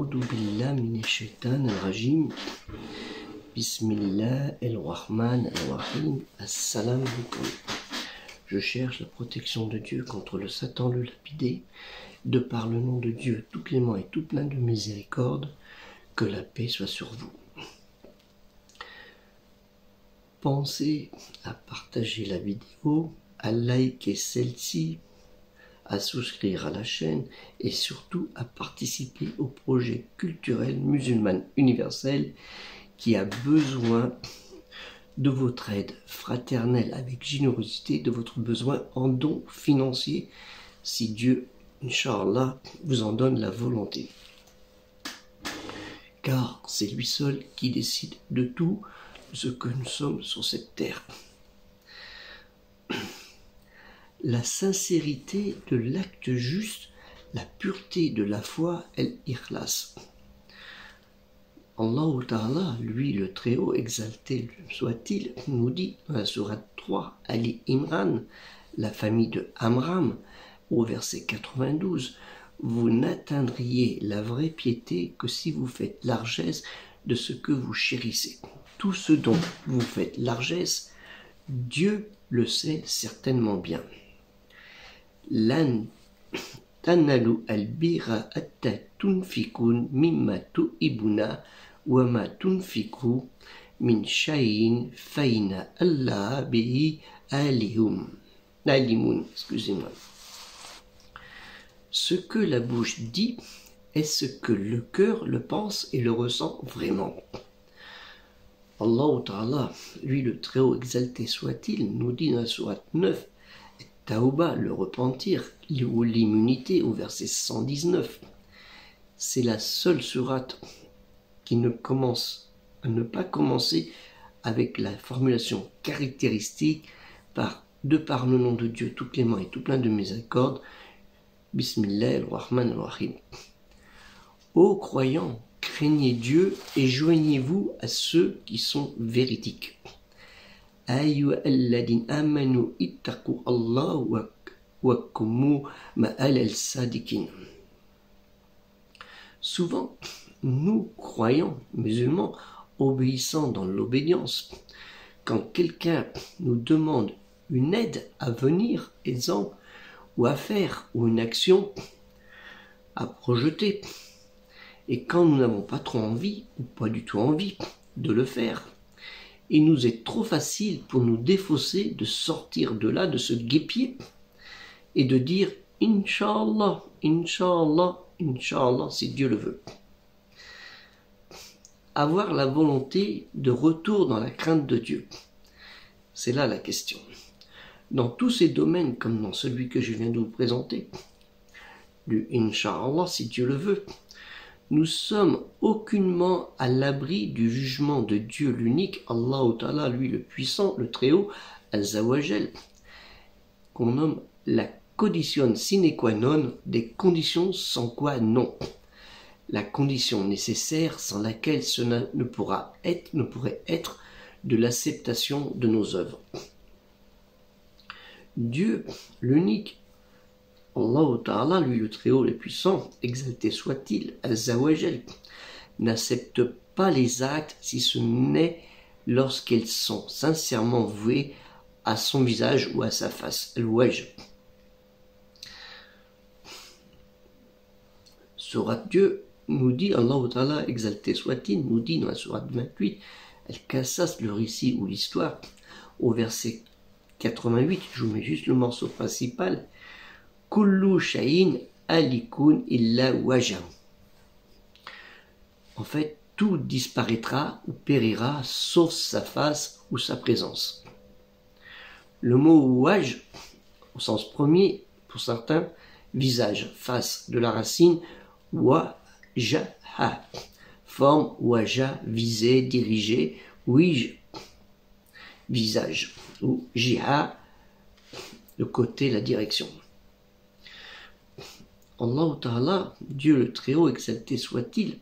A'udhu billah minash shaitanir rajim. Bismillahir-Rahmanir-Rahim. Assalamu alaikum. Je cherche la protection de Dieu contre le Satan le lapidé, de par le nom de Dieu tout clément et tout plein de miséricorde, que la paix soit sur vous. Pensez à partager la vidéo, à liker celle-ci, à souscrire à la chaîne et surtout à participer au projet culturel musulman universel qui a besoin de votre aide fraternelle avec générosité, de votre besoin en dons financiers, si Dieu, Inch'Allah, vous en donne la volonté. Car c'est lui seul qui décide de tout ce que nous sommes sur cette terre. La sincérité de l'acte juste, la pureté de la foi, el-Ikhlas. Allah Ta'ala, lui le Très-Haut, exalté soit-il, nous dit dans la sourate 3, Ali Imran, la famille de Amram, au verset 92, vous n'atteindriez la vraie piété que si vous faites largesse de ce que vous chérissez. Tout ce dont vous faites largesse, Dieu le sait certainement bien. Lan tanalu al-birra hatta tunfikun mimma tu'ibuna wa ma tunfiku min shay'in fa inna Allah bihi alimun. Excusez-moi. Ce que la bouche dit est ce que le cœur le pense et le ressent vraiment. Allah Ta'ala, lui le Très-Haut exalté soit-il, nous dit dans la sourate 9, Tauba, le repentir, ou l'immunité au verset 119. C'est la seule sourate qui ne pas commencer avec la formulation caractéristique de par le nom de Dieu tout clément et tout plein de miséricorde, Bismillahir-Rahmanir-Rahim. Ô croyants, craignez Dieu et joignez-vous à ceux qui sont véridiques. Ayyuhalladhin amanu ittaqu Allah wa kumu ma'al sadiqin. Souvent, nous, croyants musulmans, obéissants dans l'obédience, quand quelqu'un nous demande une aide à venir, exemple, ou à faire, ou une action à projeter, et quand nous n'avons pas trop envie, ou pas du tout envie de le faire, il nous est trop facile pour nous défausser de sortir de là, de ce guêpier, et de dire « Inch'Allah, Inch'Allah, Inch'Allah, si Dieu le veut ». Avoir la volonté de retour dans la crainte de Dieu. C'est là la question. Dans tous ces domaines, comme dans celui que je viens de vous présenter, du Inch'Allah, si Dieu le veut, nous sommes aucunement à l'abri du jugement de Dieu l'unique, Allah Ta'ala, lui le puissant, le Très-Haut, Azawajal, qu'on nomme la condition sine qua non, des conditions sans quoi non. La condition nécessaire sans laquelle cela ne pourrait être de l'acceptation de nos œuvres. Dieu, l'unique, Allah Ta'ala, lui le Très-Haut, le puissant, exalté soit-il, Azawajal, n'accepte pas les actes si ce n'est lorsqu'elles sont sincèrement vouées à son visage ou à sa face. Al-Wajh. Sourate Dieu nous dit, Allah Ta'ala, exalté soit-il, nous dit dans la sourate 28, Al-Qasas, le récit ou l'histoire, au verset 88, je vous mets juste le morceau principal, Kullu shay'in alikun illa wajha. En fait, tout disparaîtra ou périra sauf sa face ou sa présence. Le mot wajh, au sens premier, pour certains, visage, face, de la racine wajaha, forme waja, visée, dirigée, wij, visage, ou jiha, le côté, la direction. Allah Ta'ala, Dieu le Très-Haut, exalté soit-il,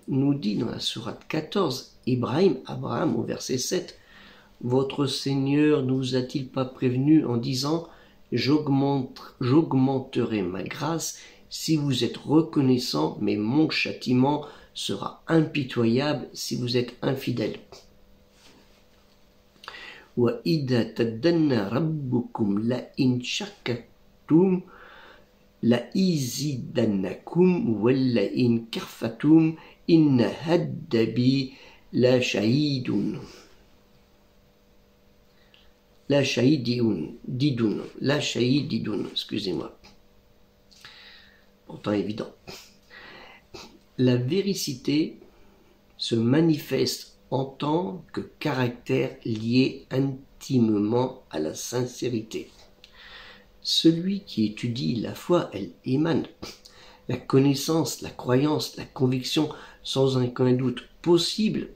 nous dit dans la sourate 14, Abraham, au verset 7, votre Seigneur nous a-t-il pas prévenu en disant, j'augmenterai ma grâce si vous êtes reconnaissant, mais mon châtiment sera impitoyable si vous êtes infidèle. وَإِذَا تَدَّنَّ رَبُّكُمْ لَئِنْ شَكَرْتُمْ لَإِزِيدَنَّكُمْ وَلَئِنْ كَفَرْتُمْ إِنَّ عَذَابِي لَشَدِيدٌ. Excusez-moi. Pourtant évident. La vérité se manifeste en tant que caractère lié intimement à la sincérité. Celui qui étudie la foi, l'iman, la connaissance, la croyance, la conviction, sans aucun doute possible,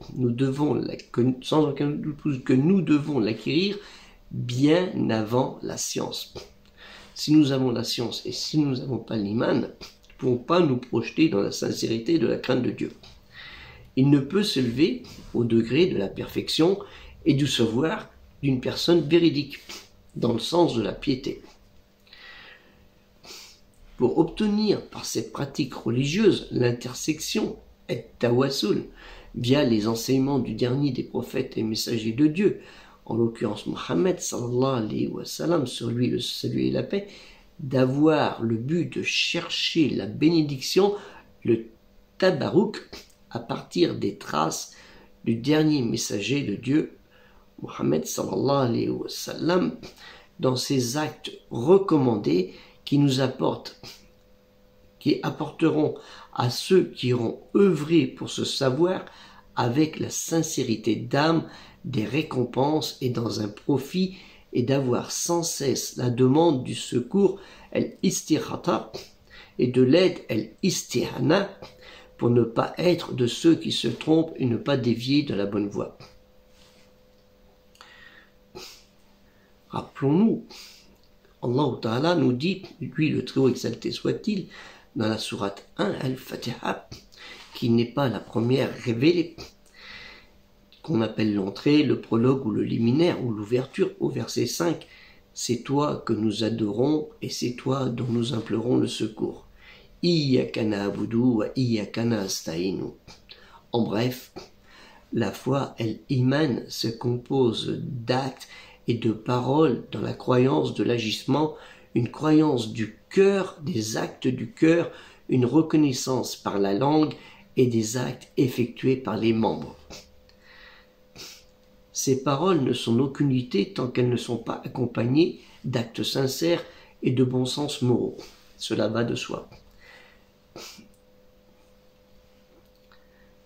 sans aucun doute que nous devons l'acquérir bien avant la science. Si nous avons la science et si nous n'avons pas l'iman, nous ne pouvons pas nous projeter dans la sincérité de la crainte de Dieu. Il ne peut s'élever au degré de la perfection et du savoir d'une personne véridique, dans le sens de la piété. Pour obtenir par cette pratique religieuse l'intersection et tawassul via les enseignements du dernier des prophètes et messagers de Dieu, en l'occurrence Mohammed sallallahu alayhi wa sallam, sur lui le salut et la paix, d'avoir le but de chercher la bénédiction, le tabarouk, à partir des traces du dernier messager de Dieu, Mohammed sallallahu alayhi wa sallam, dans ses actes recommandés qui apporteront à ceux qui auront œuvré pour ce savoir avec la sincérité d'âme des récompenses et dans un profit, et d'avoir sans cesse la demande du secours el-istirata et de l'aide el-istihana pour ne pas être de ceux qui se trompent et ne pas dévier de la bonne voie. Rappelons-nous, Allah Ta'ala nous dit, lui le très haut exalté soit-il, dans la sourate 1 Al-Fatiha, qui n'est pas la première révélée, qu'on appelle l'entrée, le prologue ou le liminaire ou l'ouverture, au verset 5, c'est toi que nous adorons et c'est toi dont nous implorons le secours. Iyyaka na'budu wa iyyaka nasta'inu. En bref, la foi, l'iman, se compose d'actes et de paroles dans la croyance de l'agissement, une croyance du cœur, des actes du cœur, une reconnaissance par la langue et des actes effectués par les membres. Ces paroles ne sont d'aucune utilité tant qu'elles ne sont pas accompagnées d'actes sincères et de bon sens moraux. Cela va de soi.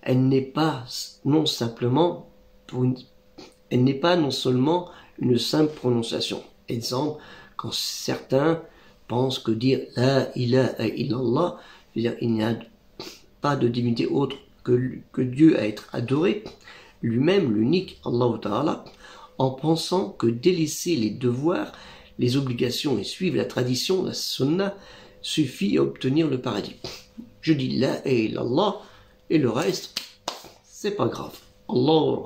Elle n'est pas non seulement une simple prononciation. Exemple, quand certains pensent que dire La ilaha illallah, c'est-à-dire il n'y a pas de divinité autre que Dieu à être adoré, lui-même l'unique Allah Ta'ala, en pensant que délaisser les devoirs, les obligations et suivre la tradition, la sunna, suffit à obtenir le paradis. Je dis La ilaha illallah et le reste, c'est pas grave. Allah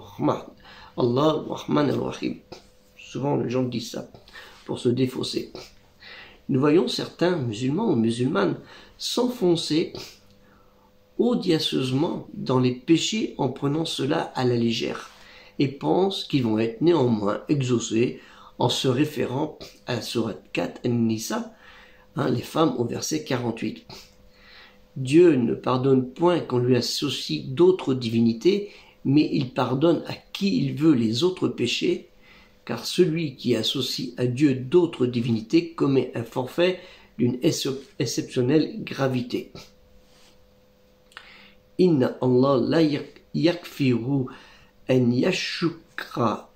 Rahman al-Rahim. Souvent les gens disent ça pour se défausser. Nous voyons certains musulmans ou musulmanes s'enfoncer audacieusement dans les péchés en prenant cela à la légère et pensent qu'ils vont être néanmoins exaucés en se référant à la sourate 4 An-Nisa, les femmes au verset 48. Dieu ne pardonne point qu'on lui associe d'autres divinités, mais il pardonne à qui il veut les autres péchés, car celui qui associe à Dieu d'autres divinités commet un forfait d'une exceptionnelle gravité. Inna Allah la yakfiru an yashukhraka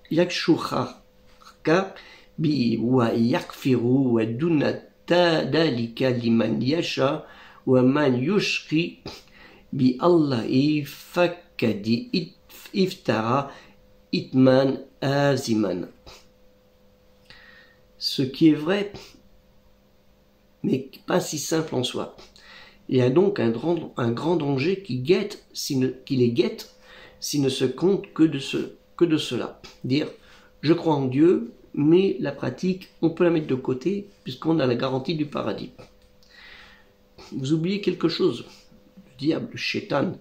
bi wa yakfiru wa dunata dalika liman yasha wa man yushri bi Allahi fakadi iftara itman aziman. Ce qui est vrai, mais pas si simple en soi. Il y a donc un grand danger qui les guette s'il ne se compte que de cela. Dire, je crois en Dieu, mais la pratique, on peut la mettre de côté, puisqu'on a la garantie du paradis. vous oubliez quelque chose. Le diable, le shaitan,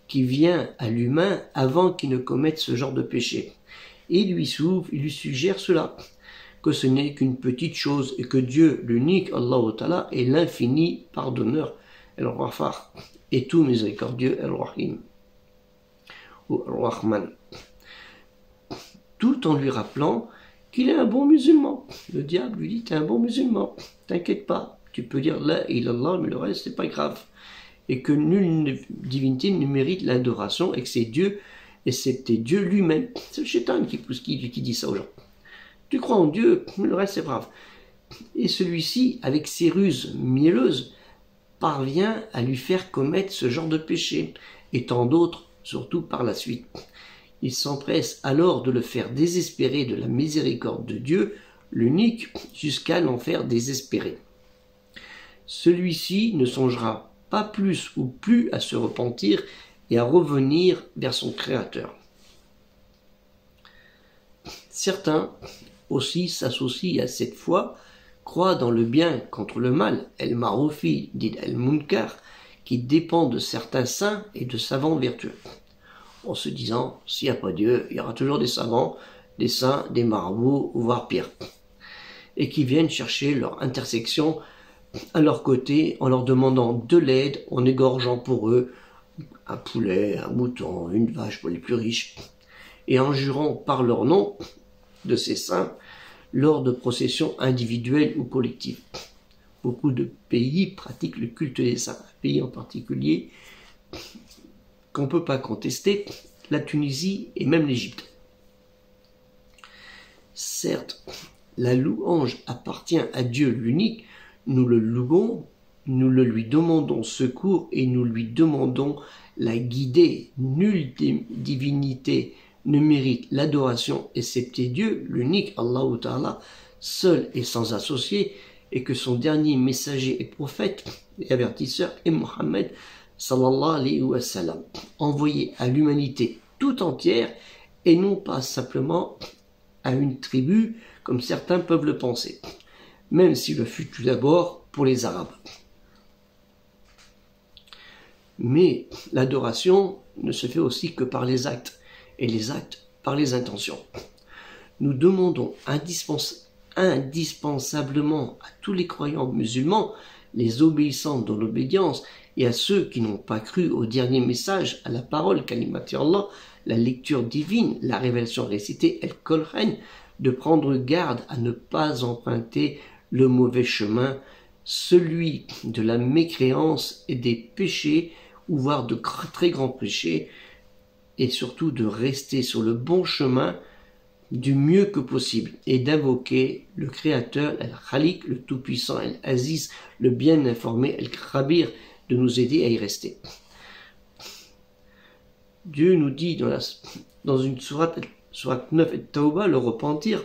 qui vient à l'humain avant qu'il ne commette ce genre de péché. Et il lui suggère cela, que ce n'est qu'une petite chose et que Dieu, l'unique Allah Ta'ala, est l'infini pardonneur, El-Ghafar, et tout miséricordieux, El-Rahim, ou El-Rahman, tout en lui rappelant qu'il est un bon musulman. Le diable lui dit, t'es un bon musulman, t'inquiète pas, tu peux dire la ilallah, mais le reste c'est pas grave, et que nulle divinité ne mérite l'adoration, et que c'est Dieu, excepté Dieu lui-même. C'est le shaitan qui dit ça aux gens. Tu crois en Dieu, mais le reste c'est grave. Et celui-ci, avec ses ruses mielleuses, parvient à lui faire commettre ce genre de péché, et tant d'autres, surtout par la suite. Il s'empresse alors de le faire désespérer de la miséricorde de Dieu, l'unique, jusqu'à l'en faire désespérer. Celui-ci ne songera pas plus ou plus à se repentir et à revenir vers son Créateur. Certains aussi s'associent à cette foi, croient dans le bien contre le mal, el-Maroufi, dit el-Munkar, qui dépend de certains saints et de savants vertueux. En se disant, s'il n'y a pas Dieu, il y aura toujours des savants, des saints, des marabouts, voire pire, et qui viennent chercher leur intersection à leur côté en leur demandant de l'aide, en égorgeant pour eux un poulet, un mouton, une vache pour les plus riches, et en jurant par leur nom de ces saints lors de processions individuelles ou collectives. Beaucoup de pays pratiquent le culte des saints, un pays en particulier qu'on ne peut pas contester, la Tunisie et même l'Égypte. Certes, la louange appartient à Dieu l'unique, nous le louons, nous le lui demandons secours et nous lui demandons la guider. Nulle divinité ne mérite l'adoration excepté Dieu, l'unique Allah Ta'ala, seul et sans associé, et que son dernier messager et prophète et avertisseur est Mohammed sallallahu alayhi wa sallam, envoyé à l'humanité tout entière et non pas simplement à une tribu comme certains peuvent le penser, même s'il le fut tout d'abord pour les Arabes. Mais l'adoration ne se fait aussi que par les actes, et les actes par les intentions. Nous demandons indispensablement à tous les croyants musulmans, les obéissants dans l'obédience, et à ceux qui n'ont pas cru au dernier message, à la parole, kalimati Allah, la lecture divine, la révélation récitée, el-Qur'an, de prendre garde à ne pas emprunter le mauvais chemin, celui de la mécréance et des péchés, ou voire de très grands péchés, et surtout de rester sur le bon chemin du mieux que possible, et d'invoquer le Créateur, el-Khalik, le Tout-Puissant, el-Aziz, le bien informé, el-Khabir, de nous aider à y rester. Dieu nous dit dans une sourate 9 et Tauba, le repentir,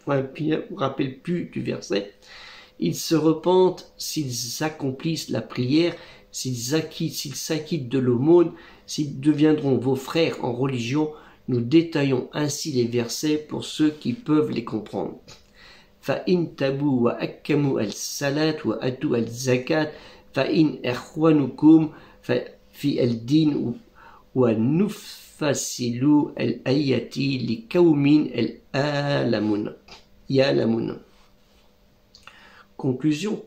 je ne me rappelle plus du verset, ils se repentent s'ils accomplissent la prière, s'ils s'acquittent de l'aumône, s'ils deviendront vos frères en religion. Nous détaillons ainsi les versets pour ceux qui peuvent les comprendre. فَإِن تَبُوا وَأَكَّمُوا الصَّلَاةَ وَأَتُوا الزَّكَاةَ فَإِنْ إِخْوَانُكُمْ فِي الدِّينِ وَنُفَصِّلُ الْآيَاتِ لِقَوْمٍ يَعْلَمُونَ. Conclusion.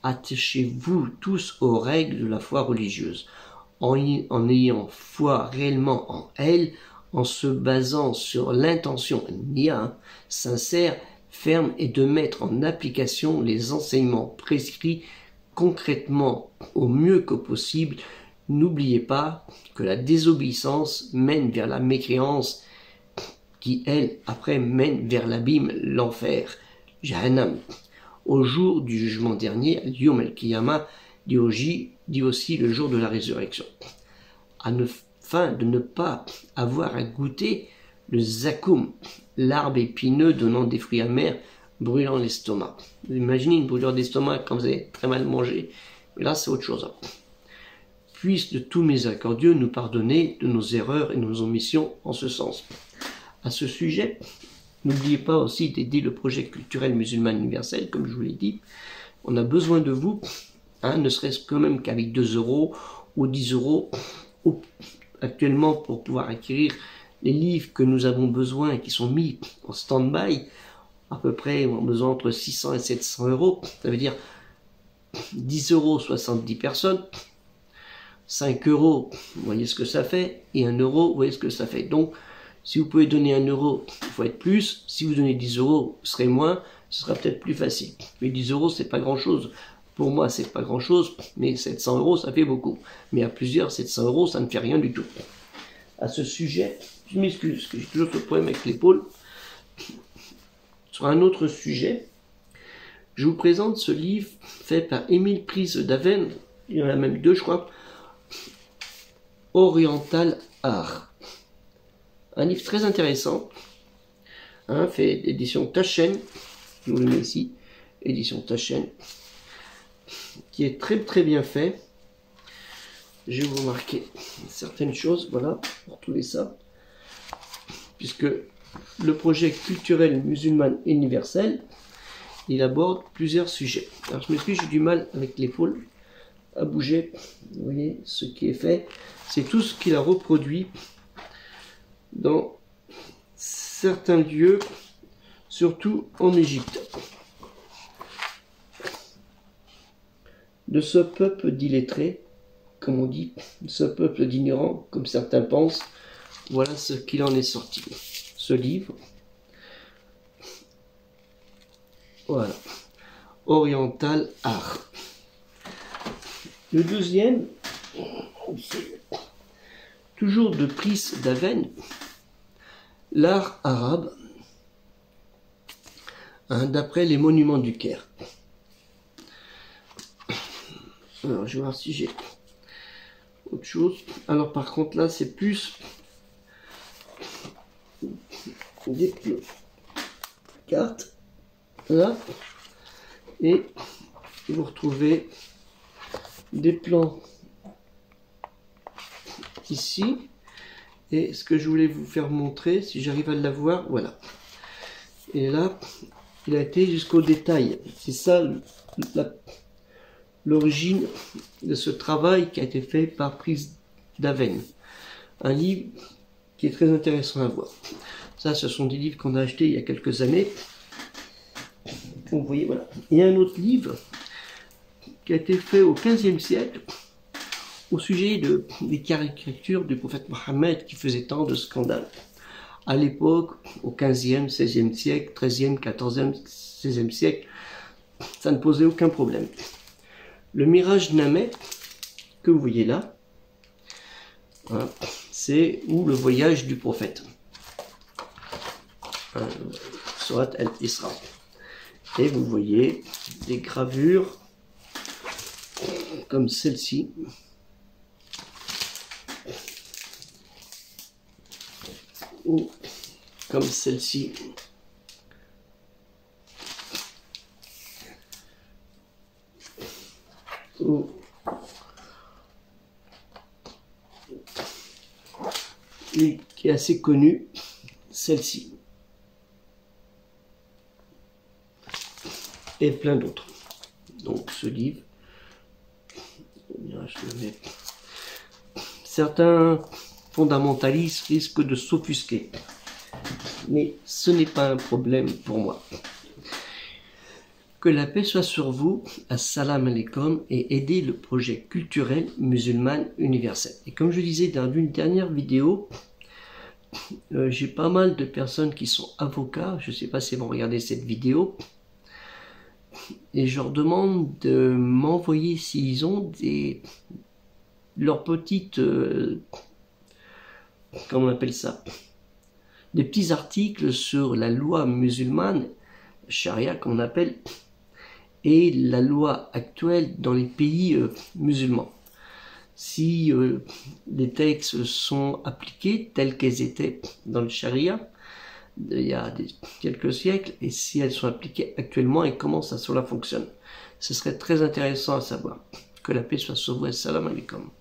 Attachez-vous tous aux règles de la foi religieuse, en ayant foi réellement en elle, en se basant sur l'intention sincère, ferme, et de mettre en application les enseignements prescrits concrètement au mieux que possible. N'oubliez pas que la désobéissance mène vers la mécréance, qui elle après mène vers l'abîme, l'enfer, Jahannam. Au jour du jugement dernier, Yom el-Kiyama, dit aussi le jour de la résurrection, afin de ne pas avoir à goûter le zakoum, l'arbre épineux donnant des fruits amers, brûlant l'estomac. Vous imaginez une brûlure d'estomac quand vous avez très mal mangé, mais là c'est autre chose. Puisse de tout miséricordieux nous pardonner de nos erreurs et nos omissions en ce sens. À ce sujet, n'oubliez pas aussi d'aider le projet culturel musulman universel, comme je vous l'ai dit. On a besoin de vous hein, ne serait-ce quand même qu'avec 2 euros ou 10 euros actuellement pour pouvoir acquérir les livres que nous avons besoin et qui sont mis en stand-by, à peu près on a besoin entre 600 et 700 euros, ça veut dire 10 euros 70 personnes, 5 euros, vous voyez ce que ça fait, et 1 euro, vous voyez ce que ça fait. Donc, si vous pouvez donner 1 euro, il faut être plus. Si vous donnez 10 euros, ce serait moins, ce sera peut-être plus facile. Mais 10 euros, c'est pas grand-chose. Pour moi, c'est pas grand-chose, mais 700 euros, ça fait beaucoup. Mais à plusieurs, 700 euros, ça ne fait rien du tout. À ce sujet, je m'excuse, parce que j'ai toujours ce problème avec l'épaule. Sur un autre sujet, je vous présente ce livre fait par Émile Prise d'Aven, il y en a même 2, je crois, Oriental Art. Un livre très intéressant, hein, fait d'édition Taschen, je vous le mets ici, édition Taschen, qui est très très bien fait. Je vais vous marquer certaines choses, voilà, pour retrouver ça, puisque le projet culturel musulman universel, il aborde plusieurs sujets. Alors je m'excuse, j'ai du mal avec l'épaule à bouger. Vous voyez, ce qui est fait, c'est tout ce qu'il a reproduit dans certains lieux, surtout en Égypte. De ce peuple d'illettrés, comme on dit, ce peuple d'ignorants, comme certains pensent, voilà ce qu'il en est sorti. Ce livre, voilà, Oriental Art. Le deuxième, toujours de Prise d'Aven, l'art arabe, hein, d'après les monuments du Caire. Alors, je vais voir si j'ai autre chose. Alors, par contre, là, c'est plus des cartes, là, et vous retrouvez des plans ici, et ce que je voulais vous faire montrer, si j'arrive à l'avoir, voilà. Et là, il a été jusqu'au détail. C'est ça l'origine de ce travail qui a été fait par Prise d'Aven. Un livre qui est très intéressant à voir. Ça, ce sont des livres qu'on a achetés il y a quelques années. Vous voyez, voilà. Il y a un autre livre qui a été fait au XVe siècle au sujet des caricatures du prophète Mohammed qui faisaient tant de scandales. À l'époque, au XVe, XVIe siècle, XIIIe, XIVe, XVIe siècle, ça ne posait aucun problème. Le Miraj Namet, que vous voyez là, voilà, c'est où le voyage du prophète. Surat al-Isra. Et vous voyez des gravures comme celle-ci. Ou comme celle-ci. Ou et qui est assez connue, celle-ci. Et plein d'autres. Donc ce livre, certains fondamentalistes risquent de s'offusquer, mais ce n'est pas un problème pour moi. Que la paix soit sur vous, assalamu alaikum, et aider le projet culturel musulman universel. Et comme je disais dans une dernière vidéo, j'ai pas mal de personnes qui sont avocats, je ne sais pas si vont regarder cette vidéo, et je leur demande de m'envoyer s'ils ont leurs petites, comment on appelle ça, des petits articles sur la loi musulmane, charia qu'on appelle, et la loi actuelle dans les pays musulmans. Si les textes sont appliqués tels qu'ils étaient dans le charia, il y a quelques siècles, et si elles sont appliquées actuellement et comment cela fonctionne. Ce serait très intéressant à savoir. Que la paix soit sur vous. Assalamu alaikum.